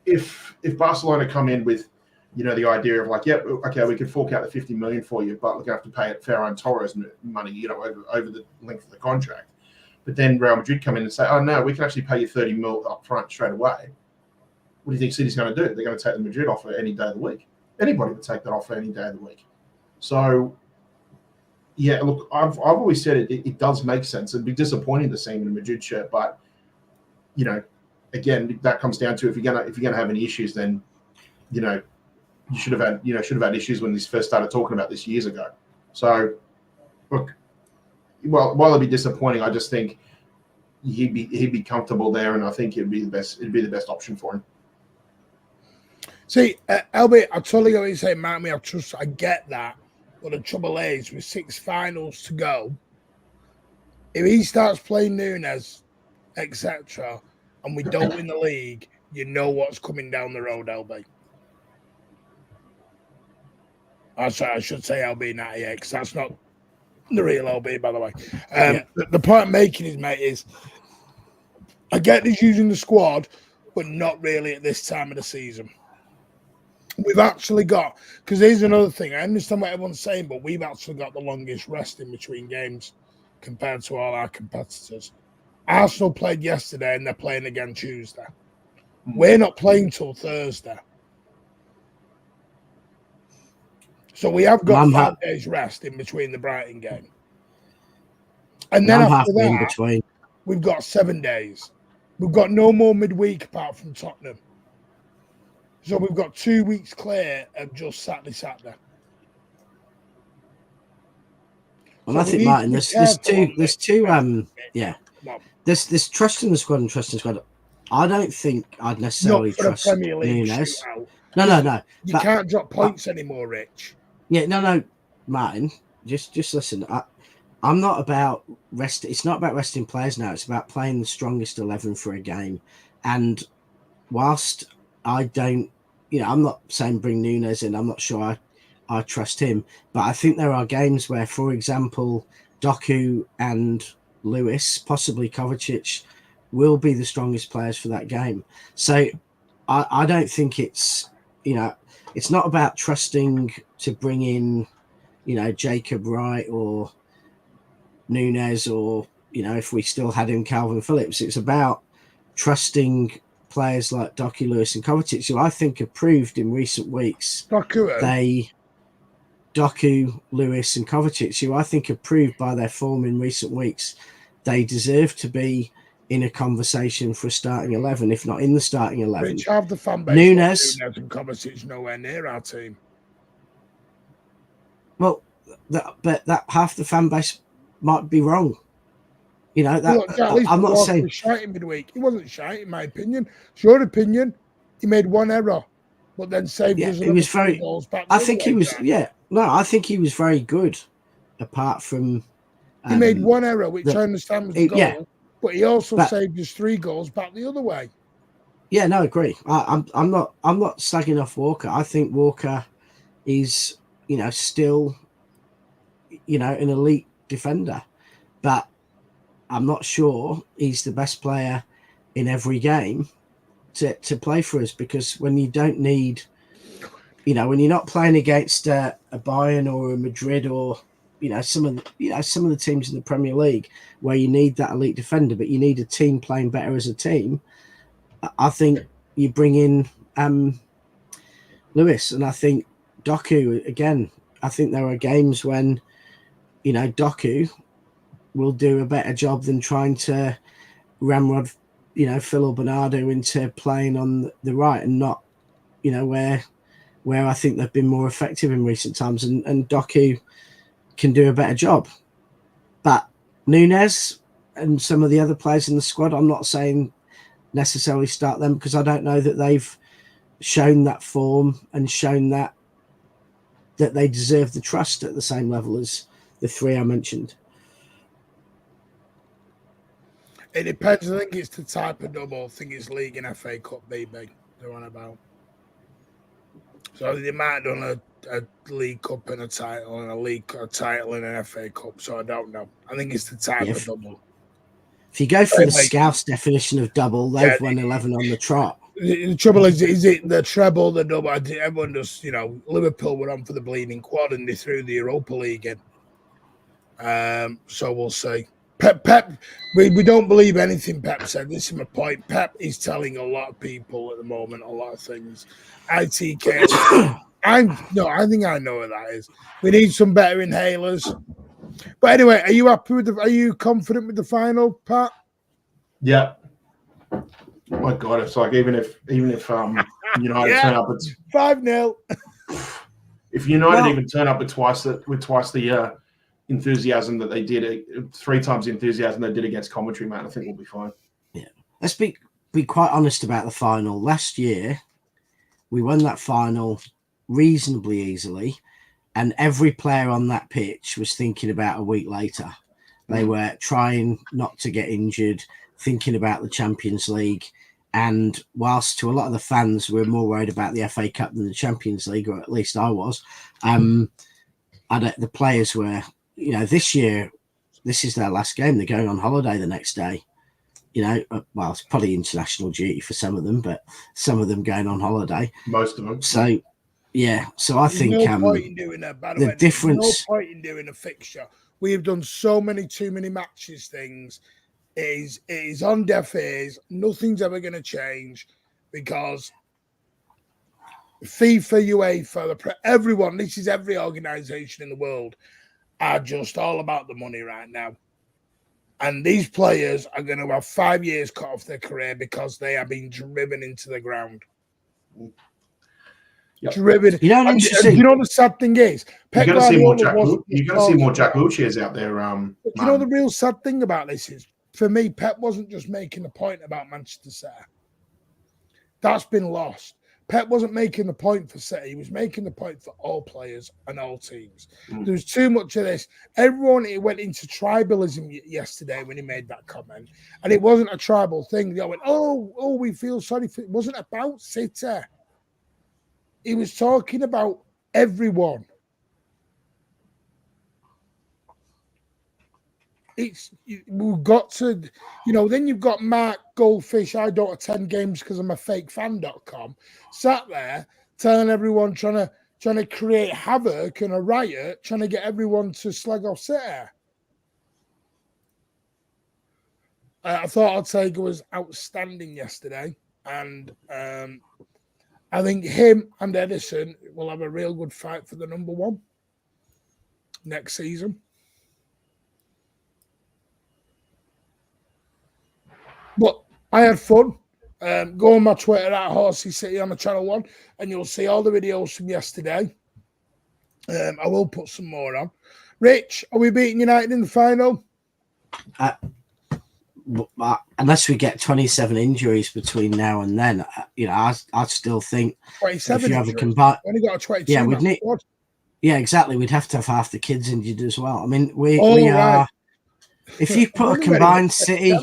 if Barcelona come in with, the idea of like, yeah, okay, we could fork out the 50 million for you, but we're going to have to pay Ferran Torres money, over the length of the contract. But then Real Madrid come in and say, oh no, we can actually pay you 30 mil up front straight away. What do you think City's going to do? They're going to take the Madrid offer any day of the week. Anybody would take that offer any day of the week. So, yeah, look, I've always said it does make sense. It'd be disappointing to see him in a Madrid shirt, but again, that comes down to if you're gonna have any issues, then you should have had issues when this first started talking about this years ago. So, look, while it'd be disappointing, I just think he'd be comfortable there, and I think it'd be the best option for him. See, LB, I totally get what you're saying, Mark. I get that. But the trouble is, with 6 finals to go, if he starts playing Núñez, etc., and we don't win the league, you know what's coming down the road, LB. I should say LB 98, because that's not the real LB, by the way. The point I'm making is, mate, is I get he's using the squad, but not really at this time of the season. We've actually got, because here's another thing, I understand what everyone's saying, but we've actually got the longest rest in between games compared to all our competitors. Arsenal played yesterday and they're playing again Tuesday. We're not playing till Thursday. So we have got 5 days rest in between the Brighton game. And then after that, we've got 7 days. We've got no more midweek apart from Tottenham. So we've got 2 weeks clear of just Saturday. Well, so I think, Martin, there's trust in the squad and trust in the squad. I don't think I'd necessarily trust Núñez. No. You can't drop points anymore, Rich. Yeah, no, Martin. Just listen. I'm not about rest. It's not about resting players now. It's about playing the strongest 11 for a game. And whilst I don't, I'm not saying bring Nunes in. I'm not sure I trust him. But I think there are games where, for example, Doku and Lewis, possibly Kovacic, will be the strongest players for that game. So I don't think it's, it's not about trusting to bring in, Jacob Wright or Nunes or, if we still had him, Calvin Phillips. It's about trusting players like Doku, Lewis and Kovacic, who I think have proved in recent weeks Doku, Lewis and Kovacic, who I think have proved by their form in recent weeks they deserve to be in a conversation for a starting 11, if not in the starting 11. Which half the fan base Nunes and Kovacic nowhere near our team. Well, that half the fan base might be wrong. I'm not saying he was shite midweek. He wasn't shite, in my opinion. It's your opinion. He made one error, but then saved us. He was very. I think he was. Yeah, no, I think he was very good. Apart from he made one error, which I understand was the goal. Yeah, but he also saved us 3 goals back the other way. Yeah, no, I agree. I'm not slagging off Walker. I think Walker is, still, an elite defender, but I'm not sure he's the best player in every game to play for us, because when you don't need, when you're not playing against a Bayern or a Madrid or some of the teams in the Premier League where you need that elite defender, but you need a team playing better as a team, I think you bring in Lewis, and I think Doku again. I think there are games when Doku will do a better job than trying to ramrod Phil Bernardo into playing on the right, and not where I think they've been more effective in recent times, and Doku can do a better job. But Nunes and some of the other players in the squad, I'm not saying necessarily start them, because I don't know that they've shown that form and shown that they deserve the trust at the same level as the 3 I mentioned. It depends. I think it's the type of double. I think it's League and FA Cup BB they're on about. So they might have done a League Cup and a title, and a title and an FA Cup. So I don't know. I think it's the type of double. If you go for the Scouts definition of double, they've won 11 on the trot. The trouble is it the treble, the double? Everyone does, Liverpool were on for the bleeding quad and they threw the Europa League in. So we'll see. Pep, we don't believe anything Pep said. This is my point. Pep is telling a lot of people at the moment a lot of things. ITK. I think I know what that is. We need some better inhalers. But anyway, are you happy with are you confident with the final, Pat? Yeah. Oh my God, it's like even if United turn up, it's 5-0. If United even turn up with twice the enthusiasm that they did, 3 times the enthusiasm they did against Commentary, man, I think we'll be fine. Yeah, let's be quite honest about the final. Last year, we won that final reasonably easily, and every player on that pitch was thinking about a week later. They were trying not to get injured, thinking about the Champions League. And whilst to a lot of the fans were more worried about the FA Cup than the Champions League, or at least I was, the players were, this year, this is their last game. They're going on holiday the next day. Well, it's probably international duty for some of them, but some of them going on holiday. Most of them. So, yeah. So I think no point in doing that, by the way. Difference. No point in doing a fixture. We have done so many too many matches things. It is on deaf ears. Nothing's ever going to change, because FIFA, UEFA, everyone, this is every organization in the world, are just all about the money right now. And these players are going to have 5 years cut off their career because they are being driven into the ground. Yep. Driven. You know the sad thing is? You're going to see more Jack Wilshere's out there. But you know the real sad thing about this is, for me, Pep wasn't just making a point about Manchester City. That's been lost. Pep wasn't making the point for City. He was making the point for all players and all teams. There was too much of this. Everyone went into tribalism yesterday when he made that comment. And it wasn't a tribal thing. They went, oh, we feel sorry for it. It wasn't about City. He was talking about everyone. We've got to, then you've got Mark Goldfish, I don't attend games because I'm a fake fan.com, sat there telling everyone, trying to create havoc and a riot, trying to get everyone to slag off City. I thought Ortega was outstanding yesterday, and I think him and Edison will have a real good fight for the number 1 next season. But I had fun. Go on my Twitter at Horsey City on the Channel 1, and you'll see all the videos from yesterday. I will put some more on. Rich, are we beating United in the final? Unless we get 27 injuries between now and then, I still think 27 if you have injuries. a combined, Only got a 22. Yeah, exactly. We'd have to have half the kids injured as well. I mean, we are. Right. If you put a combined City.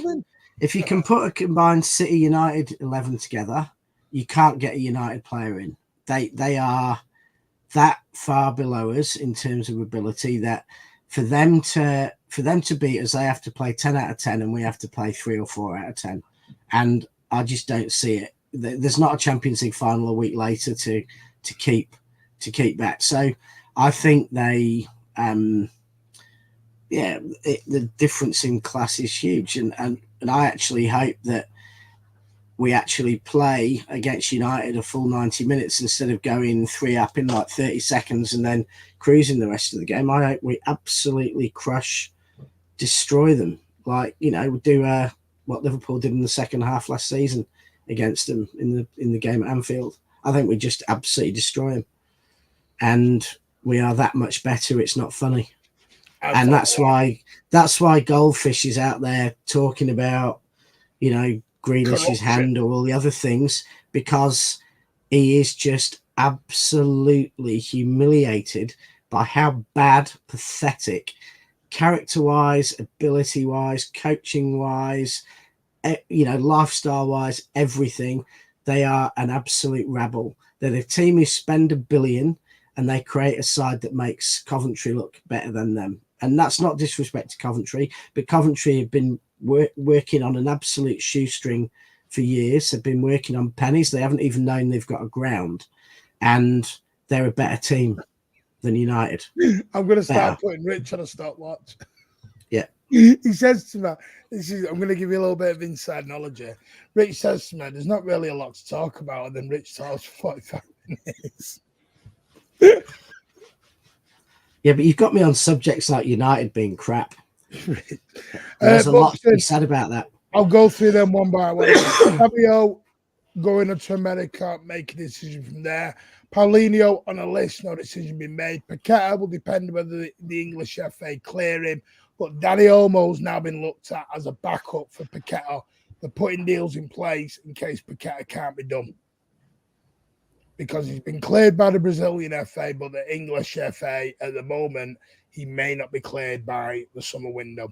If you can put a combined City United 11 together, you can't get a United player in. They are that far below us in terms of ability that for them to beat us, they have to play 10 out of 10 and we have to play 3 or 4 out of 10. And I just don't see it. There's not a Champions League final a week later to keep that. So I think they the difference in class is huge, and I actually hope that we actually play against United a full 90 minutes instead of going 3 up in like 30 seconds and then cruising the rest of the game. I hope we absolutely destroy them, like do what Liverpool did in the second half last season against them in the game at Anfield. I think we just absolutely destroy them, and we are that much better. It's not funny. And that's why Goldfish is out there talking about, Grealish's hand or all the other things, because he is just absolutely humiliated by how bad, pathetic, character-wise, ability-wise, coaching-wise, lifestyle-wise, everything. They are an absolute rabble. They're the team who spend $1 billion and they create a side that makes Coventry look better than them. And that's not disrespect to Coventry, but Coventry have been working on an absolute shoestring for years. They've been working on pennies. They haven't even known they've got a ground. And they're a better team than United. I'm going to start putting Rich on a stopwatch. Yeah. He says to me, I'm going to give you a little bit of inside knowledge here. Rich says to me, there's not really a lot to talk about. And then Rich talks for 45 minutes. Yeah, but you've got me on subjects like United being crap. There's a lot to be said about that. I'll go through them one by one. Fabio going to America, make a decision from there. Paulinho on a list, no decision been made. Paqueta will depend whether the English FA clear him. But Danny Olmo's now been looked at as a backup for Paqueta. They're putting deals in place in case Paqueta can't be done, because he's been cleared by the Brazilian FA, but the English FA at the moment, he may not be cleared by the summer window.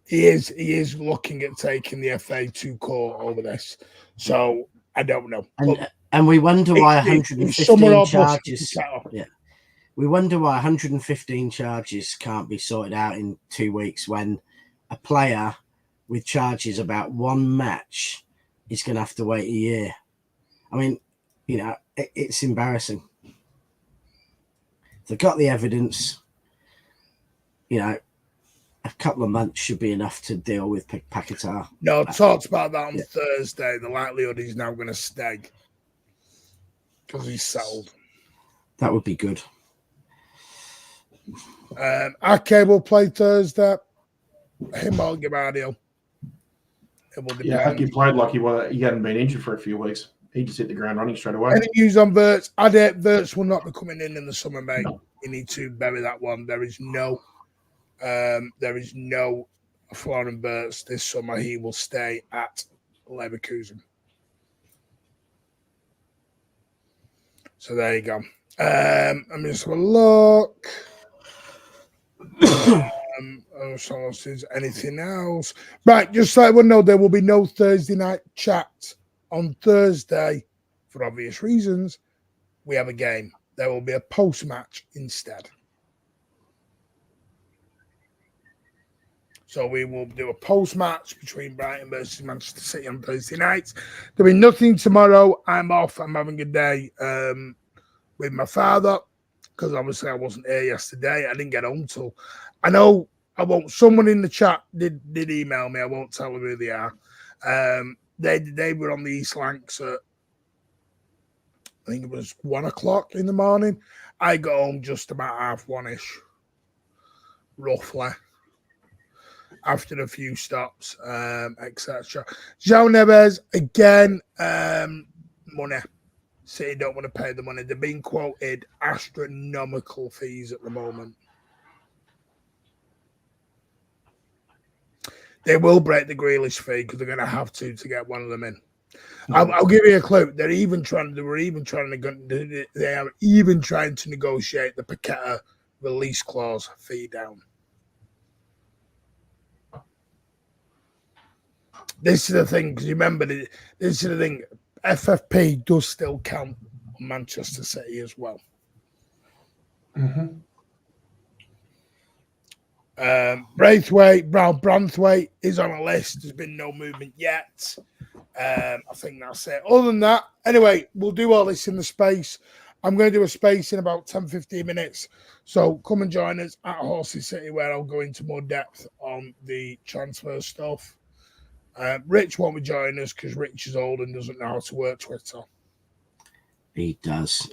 He is looking at taking the FA to court over this. So I don't know. And we wonder why 115 charges. Yeah. We wonder why 115 charges can't be sorted out in 2 weeks when a player with charges about one match is going to have to wait a year. I mean, it's embarrassing. They've got the evidence. A couple of months should be enough to deal with Paqueta. No, talked about that on Thursday. The likelihood he's now going to stay because he's settled. That would be good. Ake will play Thursday. Him or Gabadio. Yeah, Ake played like he hadn't been injured for a few weeks. He just hit the ground running straight away. Any news on Wirtz? Wirtz will not be coming in the summer, mate. No. You need to bury that one. There is no Florian Wirtz this summer. He will stay at Leverkusen. So there you go. Let me just have a look. So if there's anything else. Right, just so everyone know, there will be no Thursday night chat on Thursday for obvious reasons. We have a game. There will be a post-match instead. So we will do a post-match between Brighton versus Manchester City on Thursday night. There'll be nothing tomorrow. I'm off. I'm having a day with my father because obviously I wasn't here yesterday. I didn't get home till... I know I won't... Someone in the chat did email me. I won't tell them who they are. They were on the East Lancs at, I think it was 1 o'clock in the morning. I got home just about 1:30-ish, roughly, after a few stops, etc. João Neves, again, money. City don't want to pay the money. They're being quoted astronomical fees at the moment. They will break the Grealish fee because they're going to have to get one of them in. I'll give you a clue. They are even trying to negotiate the Paqueta release clause fee down. This is the thing, because you remember, this is the thing. FFP does still count on Manchester City as well. Mm-hmm. Branthwaite is on a list. There's been no movement yet. I think that's it. Other than that, anyway, we'll do all this in the space. I'm going to do a space in about 10-15 minutes. So come and join us at Horsey City, where I'll go into more depth on the transfer stuff. Rich won't be joining us because Rich is old and doesn't know how to work Twitter. He does.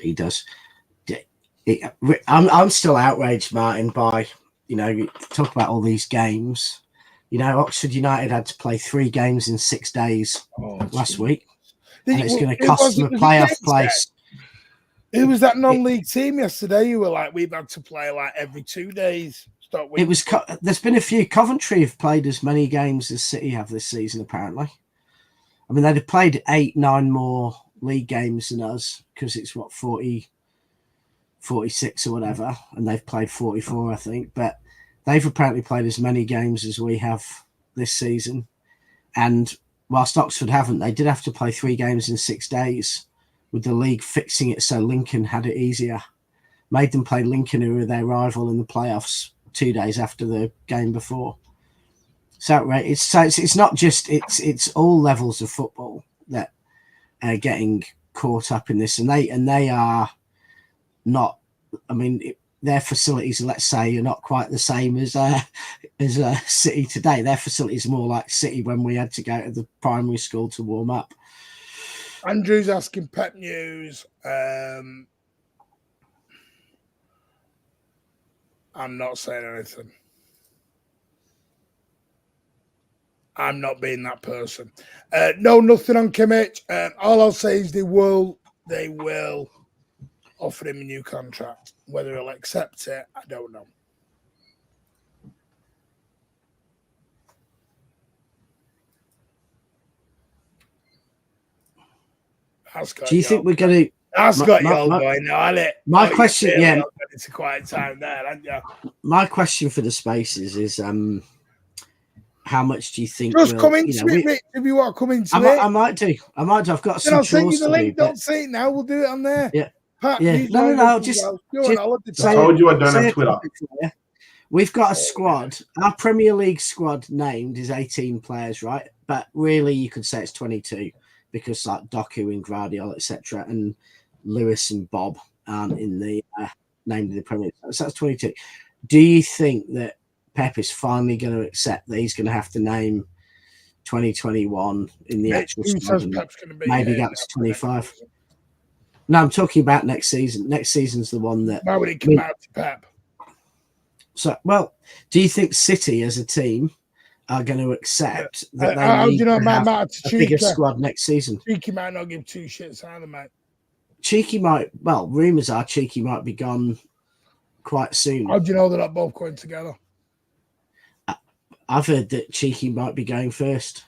I'm still outraged, Martin, by, talk about all these games. Oxford United had to play 3 games in 6 days last week. And it's going to cost them a playoff place. Who was that non-league team yesterday? You were like, we've had to play like every 2 days. It was. There's been a few. Coventry have played as many games as City have this season, apparently. I mean, they'd have played 8-9 more league games than us because it's 46 or whatever, and they've played 44, I think. But they've apparently played as many games as we have this season. And whilst Oxford haven't, they did have to play 3 games in 6 days, with the league fixing it so Lincoln had it easier. Made them play Lincoln, who were their rival in the playoffs, 2 days after the game before. So it's not just it's all levels of football that are getting caught up in this, and they are not. I mean, their facilities, let's say, are not quite the same as City today. Their facilities are more like City when we had to go to the primary school to warm up. Andrew's asking Pep News. I'm not saying anything. I'm not being that person. No, nothing on Kimmich. All I'll say is they will offer him a new contract. Whether he'll accept it, I don't know. Do you think we're going to... That's got you all going now, hasn't it? My question, yeah. It's a quiet time there, haven't you? My question for the spaces is, how much do you think? Just come into it, Rich, if you want to come into it. I might do. I've got some. I'll send you the link. link. Don't say it now. We'll do it on there. Yeah. Pat, yeah. No. Just I told you I don't have Twitter. We've got a squad. Our Premier League squad named is 18 players, right? But really, you could say it's 22 because like Doku and Gvardiol, etc., and Lewis and Bob aren't in the named in the Premier League. So that's 22. Do you think that Pep is finally going to accept that he's going to have to name 2021 in the actual squad? Maybe that's 25. No, I'm talking about next season. Next season's the one that. Why would it come out to Pep? So, well, do you think City as a team are going to accept that they need to have a bigger squad next season? Cheeky might not give 2 shits either, mate. Cheeky might. Well, rumours are Cheeky might be gone quite soon. How do you know they're not both going together? I've heard that Cheeky might be going first.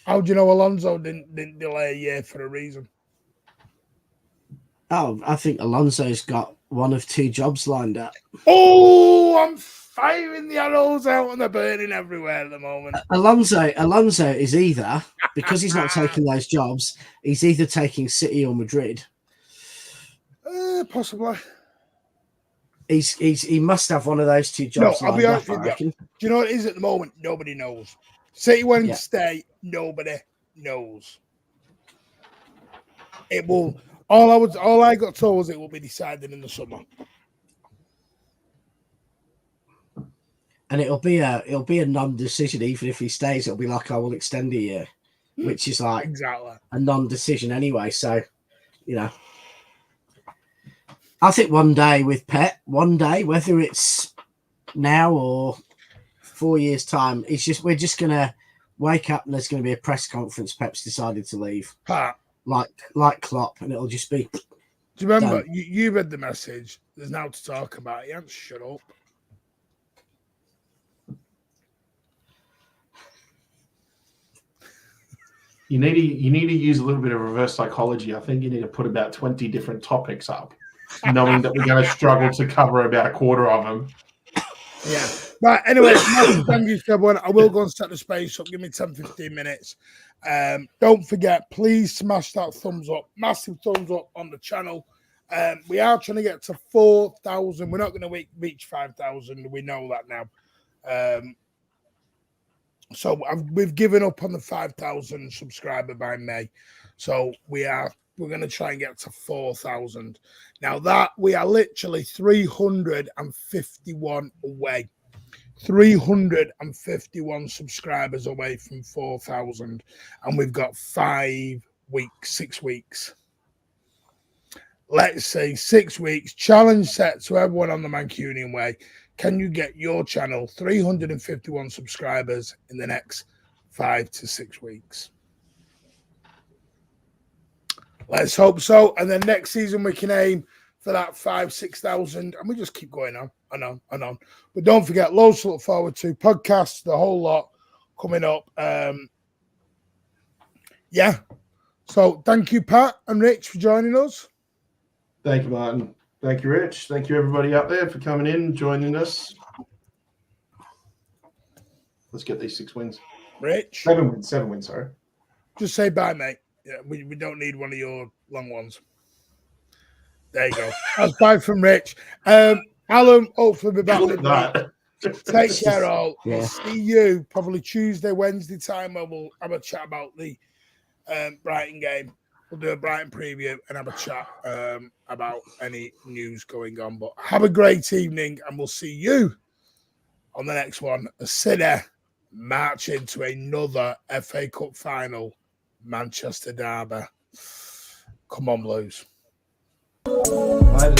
How do you know Alonso didn't delay a year for a reason? Oh, I think Alonso's got one of two jobs lined up. Oh, I'm firing the arrows out and they're burning everywhere at the moment. Alonso is either, because he's not taking those jobs, he's either taking City or Madrid. Possibly. He must have one of those two jobs No, I'll be lined honest up, I with you. reckon. Do you know what it is at the moment? Nobody knows. City Wednesday, nobody knows. It will. All I got told was it will be decided in the summer. And it'll be a non-decision. Even if he stays, it'll be like, I will extend a year, which is like Exactly a non-decision anyway. So, you know, I think one day with Pep, whether it's now or 4 years' time, we're just gonna wake up and there's gonna be a press conference. Pep's decided to leave, Pat, like Klopp, and it'll just be. do you remember done. you read the message? There's now to talk about. You haven't shut up. You need to use a little bit of reverse psychology. I think you need to put about 20 different topics up, knowing that we're going to struggle to cover about a quarter of them. Yeah. Right. Anyway, thank you to everyone. I will go and set the space up. Give me 10, 15 minutes. Don't forget, please smash that thumbs up. Massive thumbs up on the channel. We are trying to get to 4,000. We're not going to reach 5,000. We know that now. So we've given up on the 5,000 subscriber by May. So we're going to try and get to 4,000. Now that we are literally 351 away. 351 subscribers away from 4,000. And we've got 6 weeks. Let's say 6 weeks. Challenge set to everyone on the Mancunian way. Can you get your channel 351 subscribers in the next 5 to 6 weeks? Let's hope so. And then next season we can aim for that 5,000-6,000, and we just keep going on and on and on. But don't forget, loads to look forward to. Podcasts, the whole lot coming up. Yeah. So thank you, Pat and Rich, for joining us. Thank you, Martin. Thank you, Rich. Thank you, everybody out there, for coming in, joining us. Let's get these 6 wins. Rich. 7 wins, sorry. Just say bye, mate. Yeah, we don't need one of your long ones. There you go. That's bye from Rich. Alan, hopefully be back with that. Take care, all. Yeah. We'll see you probably Tuesday, Wednesday time, where we'll have a chat about the Brighton game. We'll do a Brighton preview and have a chat about any news going on. But have a great evening, and we'll see you on the next one. City march into another FA Cup final, Manchester derby. Come on, Blues. Bye.